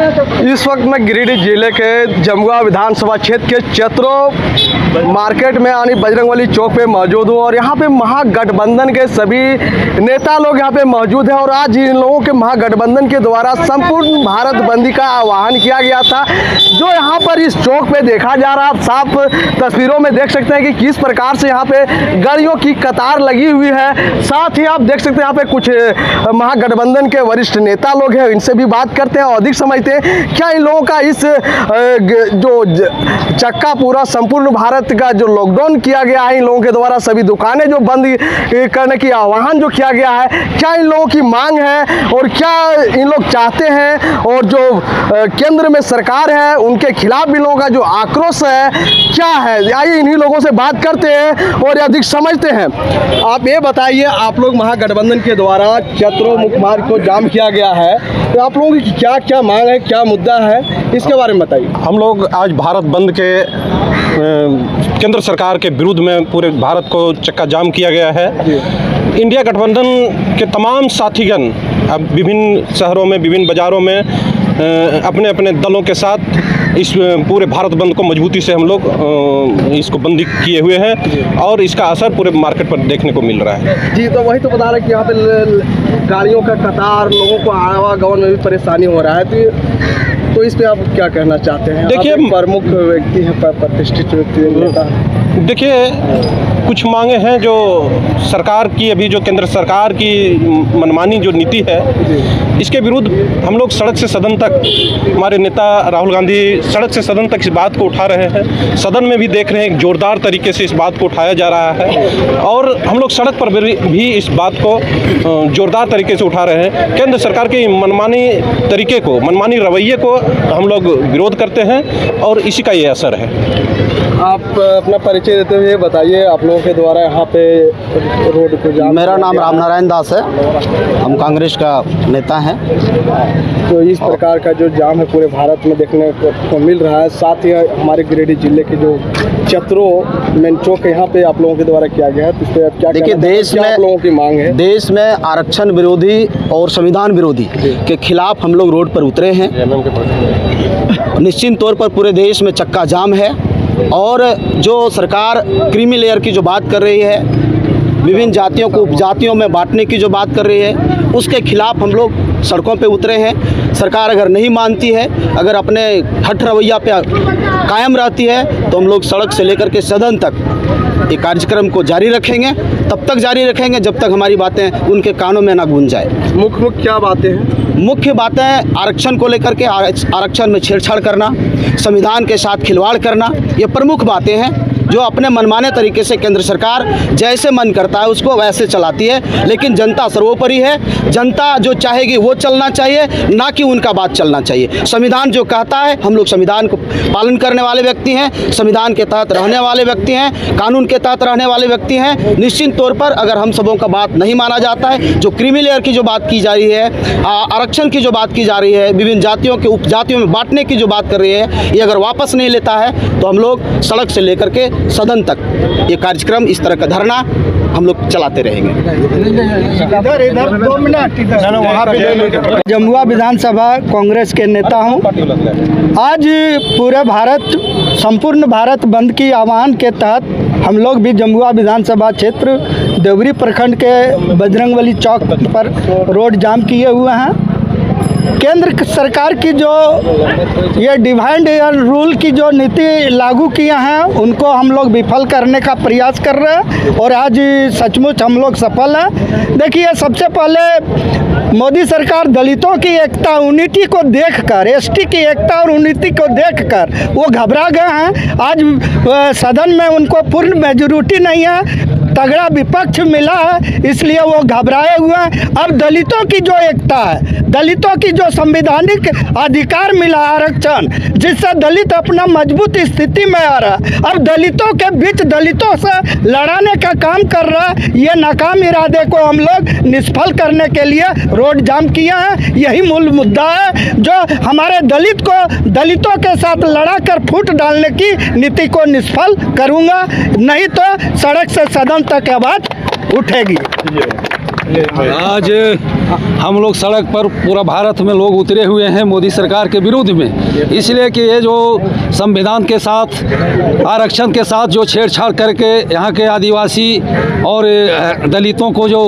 इस वक्त मैं गिरिडीह जिले के जमुआ विधानसभा क्षेत्र के चतरो मार्केट में यानी बजरंगबली चौक पे मौजूद हूँ और यहाँ पे महागठबंधन के सभी नेता लोग यहाँ पे मौजूद हैं। और आज इन लोगों के महागठबंधन के द्वारा संपूर्ण भारत बंदी का आह्वान किया गया था, जो यहाँ पर इस चौक पे देखा जा रहा। आप साफ तस्वीरों में देख सकते हैं कि किस प्रकार से यहाँ पे गाड़ियों की कतार लगी हुई है। साथ ही आप देख सकते हैं यहाँ पे कुछ महागठबंधन के वरिष्ठ नेता लोग हैं, इनसे भी बात करते हैं और अधिक समझते हैं क्या इन लोगों का इस जो चक्का पूरा संपूर्ण भारत का जो लॉकडाउन किया गया है, इन लोगों के द्वारा सभी दुकानें जो बंद करने की आह्वान जो किया गया है, क्या इन लोगों की मांग है और क्या इन लोग चाहते हैं, और जो केंद्र में सरकार है उनके खिलाफ इन लोगों का जो आक्रोश है क्या है। आइए इन्हीं लोगों से बात करते हैं और अधिक समझते हैं। आप ये बताइए, आप लोग महागठबंधन के द्वारा चतरो मुख्य मार्ग को जाम किया गया है, तो आप लोगों की क्या क्या मांग है, क्या मुद्दा है, इसके बारे में बताइए। हम लोग आज भारत बंद के केंद्र सरकार के विरुद्ध में पूरे भारत को चक्का जाम किया गया है। इंडिया गठबंधन के तमाम साथीगण अब विभिन्न शहरों में, विभिन्न बाज़ारों में अपने अपने दलों के साथ इस पूरे भारत बंद को मजबूती से हम लोग इसको बंदी किए हुए हैं और इसका असर पूरे मार्केट पर देखने को मिल रहा है। जी, तो वही तो बता रहे कि यहाँ पे गाड़ियों का कतार, लोगों को आवागमन में भी परेशानी हो रहा है, तो इस पे आप क्या कहना चाहते हैं? देखिए, प्रमुख व्यक्ति हैं, प्रतिष्ठित व्यक्ति नेता। देखिए, कुछ मांगे हैं जो सरकार की, अभी जो केंद्र सरकार की मनमानी जो नीति है, इसके विरुद्ध हम लोग सड़क से सदन तक, हमारे नेता राहुल गांधी सड़क से सदन तक इस बात को उठा रहे हैं। सदन में भी देख रहे हैं, जोरदार तरीके से इस बात को उठाया जा रहा है और हम लोग सड़क पर भी इस बात को जोरदार तरीके से उठा रहे हैं। केंद्र सरकार के मनमानी तरीके को, मनमानी रवैये को हम लोग विरोध करते हैं और इसी का ये असर है। आप अपना परिचय देते हुए बताइए, आप लोगों के द्वारा यहाँ पे रोड को जाम। मेरा नाम रामनारायण दास है, हम कांग्रेस का नेता हैं। तो इस प्रकार का जो जाम है पूरे भारत में देखने को मिल रहा है। साथ ही हमारे गिरिडीह जिले के जो चतरो मेन चौक है, यहाँ पे आप लोगों के द्वारा किया गया है, तो इस पर आप क्या देखिए, देश में आप लोगों की मांग है? देश में आरक्षण विरोधी और संविधान विरोधी के खिलाफ हम लोग रोड पर उतरे हैं। निश्चित तौर पर पूरे देश में चक्का जाम है और जो सरकार क्रीमी लेयर की जो बात कर रही है, विभिन्न जातियों को उपजातियों में बांटने की जो बात कर रही है, उसके खिलाफ हम लोग सड़कों पे उतरे हैं। सरकार अगर नहीं मानती है, अगर अपने हठ रवैया पे कायम रहती है, तो हम लोग सड़क से लेकर के सदन तक ये कार्यक्रम को जारी रखेंगे। तब तक जारी रखेंगे जब तक हमारी बातें उनके कानों में ना गूंज जाए। मुख्य क्या बातें हैं? मुख्य बातें आरक्षण को लेकर के, आरक्षण में छेड़छाड़ करना, संविधान के साथ खिलवाड़ करना, ये प्रमुख बातें हैं जो अपने मनमाने तरीके से केंद्र सरकार जैसे मन करता है उसको वैसे चलाती है। लेकिन जनता सर्वोपरि है, जनता जो चाहेगी वो चलना चाहिए, ना कि उनका बात चलना चाहिए। संविधान जो कहता है, हम लोग संविधान को पालन करने वाले व्यक्ति हैं, संविधान के तहत रहने वाले व्यक्ति हैं, कानून के तहत रहने वाले व्यक्ति हैं। निश्चित तौर पर अगर हम सबों का बात नहीं माना जाता है, जो क्रीमी लेयर की जो बात की जा रही है, आरक्षण की जो बात की जा रही है, विभिन्न जातियों के उपजातियों में बांटने की जो बात कर रही है, ये अगर वापस नहीं लेता है तो हम लोग सड़क से लेकर के सदन तक ये कार्यक्रम, इस तरह का धरना हम लोग चलाते रहेंगे। जमुआ विधानसभा कांग्रेस के नेता हूं। आज पूरे भारत, संपूर्ण भारत बंद की आह्वान के तहत हम लोग भी जमुआ विधानसभा क्षेत्र देवरी प्रखंड के बजरंगबली चौक पर रोड जाम किए हुए हैं। केंद्र सरकार की जो ये डिवाइड रूल की जो नीति लागू किए हैं, उनको हम लोग विफल करने का प्रयास कर रहे हैं और आज सचमुच हम लोग सफल हैं। देखिए, सबसे पहले मोदी सरकार दलितों की एकता, यूनिटी को देखकर, एसटी की एकता और यूनिटी को देखकर वो घबरा गए हैं। आज सदन में उनको पूर्ण मेजॉरिटी नहीं है, तगड़ा विपक्ष मिला है, इसलिए वो घबराए हुए हैं। अब दलितों की जो एकता है, दलितों की जो संवैधानिक अधिकार मिला आरक्षण, जिससे दलित अपना मजबूत स्थिति में आ रहा है, अब दलितों के बीच दलितों से लड़ाने का काम कर रहा है। ये नाकाम इरादे को हम लोग निष्फल करने के लिए रोड जाम किया है। यही मूल मुद्दा है जो हमारे दलितों के साथ लड़ा कर फूट डालने की नीति को निष्फल करूँगा, नहीं तो सड़क से सदन तक आवाज़ उठेगी। आज हम लोग सड़क पर पूरा भारत में लोग उतरे हुए हैं मोदी सरकार के विरोध में, इसलिए कि ये जो संविधान के साथ आरक्षण के साथ जो छेड़छाड़ करके यहाँ के आदिवासी और दलितों को जो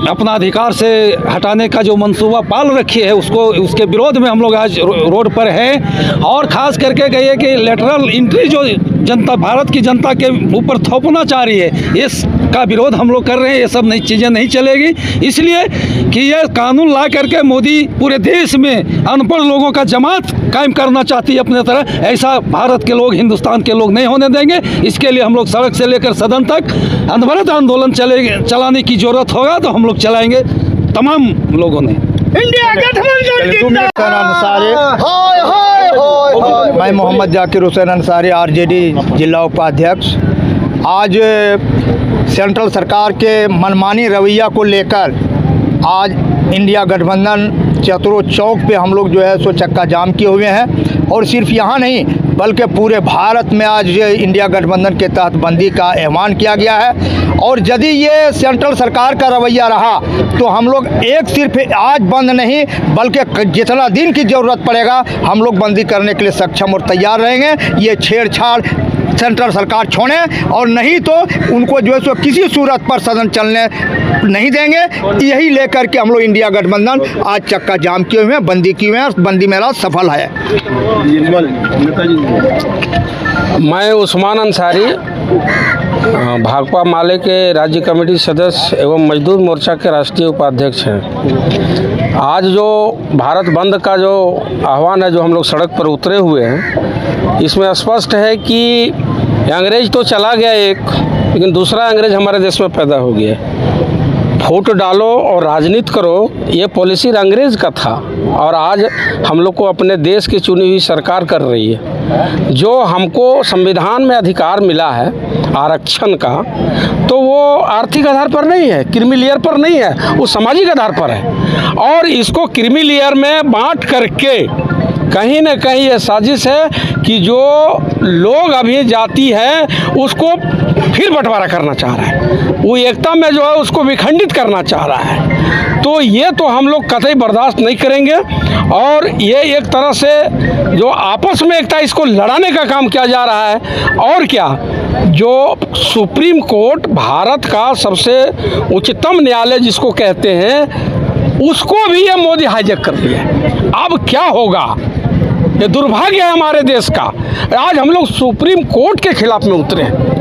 अपना अधिकार से हटाने का जो मंसूबा पाल रखी है उसके विरोध में हम लोग आज रोड पर हैं। और ख़ास करके कहिए कि लेटरल एंट्री जो जनता भारत की जनता के ऊपर थोपना चाह रही है, इसका विरोध हम लोग कर रहे हैं। ये सब नई चीज़ें नहीं चलेगी, इसलिए कि ये कानून ला करके मोदी पूरे देश में अनपढ़ लोगों का जमात कायम करना चाहती है अपने तरह। ऐसा भारत के लोग, हिंदुस्तान के लोग नहीं होने देंगे। इसके लिए हम लोग सड़क से लेकर सदन तक अनवरत आंदोलन चलाने की ज़रूरत होगा तो हम लोग चलाएंगे तमाम लोगों ने। इंडिया गठबंधन मैं मोहम्मद जाकिर हुसैन अंसारी आरजेडी जिला उपाध्यक्ष। आज सेंट्रल सरकार के मनमानी रवैया को लेकर आज इंडिया गठबंधन चतरो चौक पे हम लोग जो है सो चक्का जाम किए हुए हैं। और सिर्फ यहाँ नहीं बल्कि पूरे भारत में आज ये इंडिया गठबंधन के तहत बंदी का ऐलान किया गया है। और यदि ये सेंट्रल सरकार का रवैया रहा तो हम लोग एक सिर्फ आज बंद नहीं बल्कि जितना दिन की ज़रूरत पड़ेगा हम लोग बंदी करने के लिए सक्षम और तैयार रहेंगे। ये छेड़छाड़ सेंट्रल सरकार छोड़े और नहीं तो उनको जो है सो किसी सूरत पर सदन चलने नहीं देंगे। यही लेकर के हम लोग इंडिया गठबंधन आज चक्का जाम किए हुए हैं, बंदी किए हुए हैं और बंदी मेरा सफल है। मैं उस्मान अंसारी भाकपा माले के राज्य कमेटी सदस्य एवं मजदूर मोर्चा के राष्ट्रीय उपाध्यक्ष हैं। आज जो भारत बंद का जो आह्वान है, जो हम लोग सड़क पर उतरे हुए हैं, इसमें स्पष्ट है कि अंग्रेज तो चला गया एक, लेकिन दूसरा अंग्रेज हमारे देश में पैदा हो गया। वोट डालो और राजनीति करो, ये पॉलिसी अंग्रेज़ का था और आज हम लोग को अपने देश की चुनी हुई सरकार कर रही है। जो हमको संविधान में अधिकार मिला है आरक्षण का, तो वो आर्थिक आधार पर नहीं है, क्रीमी लेयर पर नहीं है, वो सामाजिक आधार पर है। और इसको क्रीमी लेयर में बांट करके कहीं न कहीं ये साजिश है कि जो लोग अभी जाति है उसको फिर बंटवारा करना चाह रहा है, वो एकता में जो है उसको विखंडित करना चाह रहा है। तो ये तो हम लोग कतई बर्दाश्त नहीं करेंगे। और ये एक तरह से जो आपस में एकता, इसको लड़ाने का काम किया जा रहा है। और क्या, जो सुप्रीम कोर्ट भारत का सबसे उच्चतम न्यायालय जिसको कहते हैं, उसको भी ये मोदी हाईजैक कर दिया है। अब क्या होगा, ये दुर्भाग्य है हमारे देश का। आज हम लोग सुप्रीम कोर्ट के खिलाफ में उतरे हैं।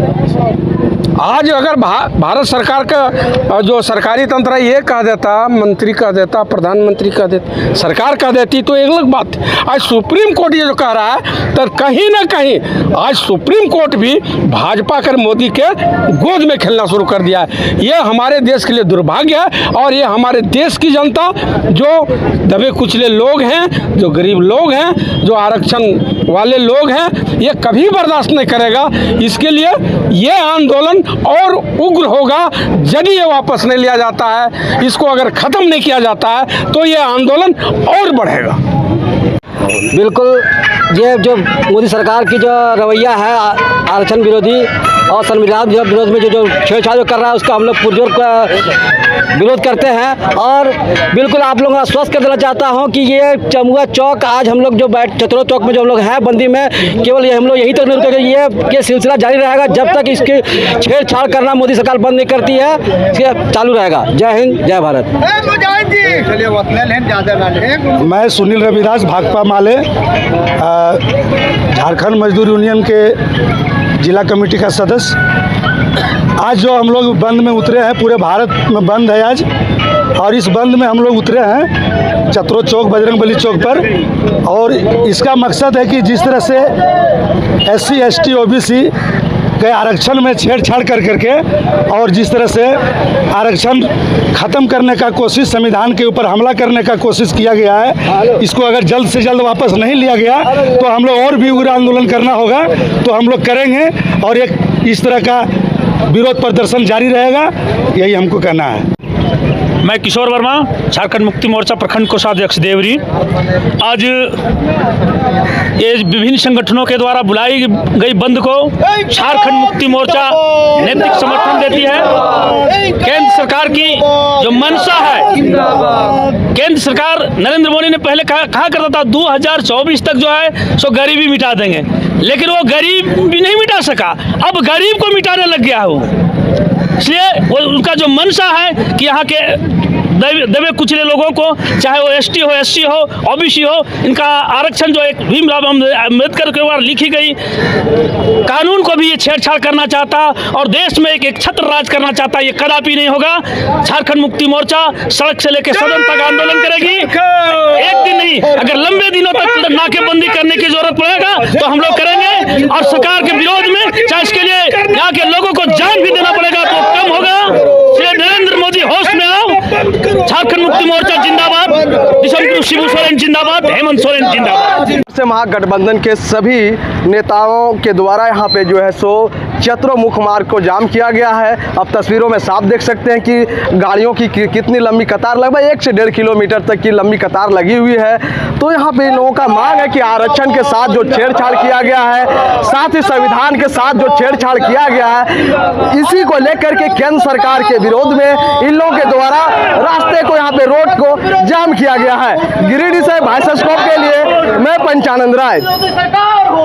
आज अगर भारत सरकार का जो सरकारी तंत्र है ये कह देता, मंत्री कह देता, प्रधानमंत्री कह देता, सरकार कह देती तो एक अलग बात। आज सुप्रीम कोर्ट ये जो कह रहा है, तो कहीं ना कहीं आज सुप्रीम कोर्ट भी भाजपा कर मोदी के गोद में खेलना शुरू कर दिया है। ये हमारे देश के लिए दुर्भाग्य है। और ये हमारे देश की जनता जो दबे कुचले लोग हैं, जो गरीब लोग हैं, जो आरक्षण वाले लोग हैं, ये कभी बर्दाश्त नहीं करेगा। इसके लिए ये आंदोलन और उग्र होगा यदि ये वापस नहीं लिया जाता है। इसको अगर ख़त्म नहीं किया जाता है तो ये आंदोलन और बढ़ेगा। बिल्कुल, ये जो मोदी सरकार की जो रवैया है आरक्षण विरोधी और संविधान विरोध में जो छेड़छाड़ कर रहा है, उसका हम लोग पुरजोर विरोध करते हैं। और बिल्कुल आप लोगों को आश्वस्त कर देना चाहता हूं कि ये जमुआ चौक आज हम लोग जो चतरो चौक में जो हम लोग हैं बंदी में, केवल ये हम लोग यही तक नहीं रुकेंगे। ये सिलसिला जारी रहेगा जब तक इसकी छेड़छाड़ करना मोदी सरकार बंद नहीं करती है, इसके चालू रहेगा। जय हिंद, जय भारत। मैं सुनील रविदास भाकपा माले झारखंड मजदूर यूनियन के जिला कमेटी का सदस्य। आज जो हम लोग बंद में उतरे हैं, पूरे भारत में बंद है आज, और इस बंद में हम लोग उतरे हैं चतरो चौक, बजरंगबली चौक पर। और इसका मकसद है कि जिस तरह से SC ST OBC के आरक्षण में छेड़छाड़ कर करके और जिस तरह से आरक्षण ख़त्म करने का कोशिश, संविधान के ऊपर हमला करने का कोशिश किया गया है, इसको अगर जल्द से जल्द वापस नहीं लिया गया तो हम लोग और भी उग्र आंदोलन करना होगा। तो हम लोग करेंगे और एक इस तरह का विरोध प्रदर्शन जारी रहेगा, यही हमको कहना है। मैं किशोर वर्मा, झारखंड मुक्ति मोर्चा प्रखंड कोषाध्यक्ष देवरी। आज ये विभिन्न संगठनों के द्वारा बुलाई गई बंद को झारखंड मुक्ति मोर्चा नैतिक समर्थन देती है। केंद्र सरकार की जो मंशा है, केंद्र सरकार नरेंद्र मोदी ने पहले कहा करता था 2024 तक जो है सो गरीबी मिटा देंगे, लेकिन वो गरीब भी नहीं मिटा सका, अब गरीब को मिटाने लग गया हो। इसलिए वो उनका जो मंशा है कि यहाँ के दबे कुचले लोगों को, चाहे वो एसटी हो, एससी हो, ओबीसी हो, इनका आरक्षण जो एक भीमराव अम्बेडकर के द्वारा लिखी गई कानून को भी ये छेड़छाड़ करना चाहता और देश में एक छत्र राज करना चाहता, ये कदापि नहीं होगा। झारखंड मुक्ति मोर्चा सड़क से लेकर सदन तक आंदोलन करेगी। एक दिन नहीं, अगर लंबे दिनों तक नाकेबंदी करने की जरूरत पड़ेगा तो हम लोग करेंगे, और सरकार के विरोध में चाहे इसके लिए यहाँ के लोगों को जान भी देना पड़ेगा तो कम होगा। श्री नरेंद्र मोदी होश में आओ। झारखंड मुक्ति मोर्चा जिंदाबाद, शिबू सोरेन जिंदाबाद, हेमंत सोरेन जिंदाबाद। से महागठबंधन के सभी नेताओं के द्वारा यहाँ पे जो है सो चतरो मुख्य मार्ग को जाम किया गया है। अब तस्वीरों में साफ देख सकते हैं कि गाड़ियों की कितनी लंबी कतार, लगभग 1 से 1.5 किलोमीटर तक की लंबी कतार लगी हुई है। तो यहाँ पे इन लोगों का मांग है कि आरक्षण के साथ जो छेड़छाड़ किया गया है, साथ ही संविधान के साथ जो छेड़छाड़ किया गया है, इसी को लेकर के केंद्र सरकार के विरोध में इन लोगों के द्वारा रास्ते को, यहाँ पे रोड को जाम किया गया है। गिरिडीह से भाई स्कोप के लिए मैं पंचानंद राय।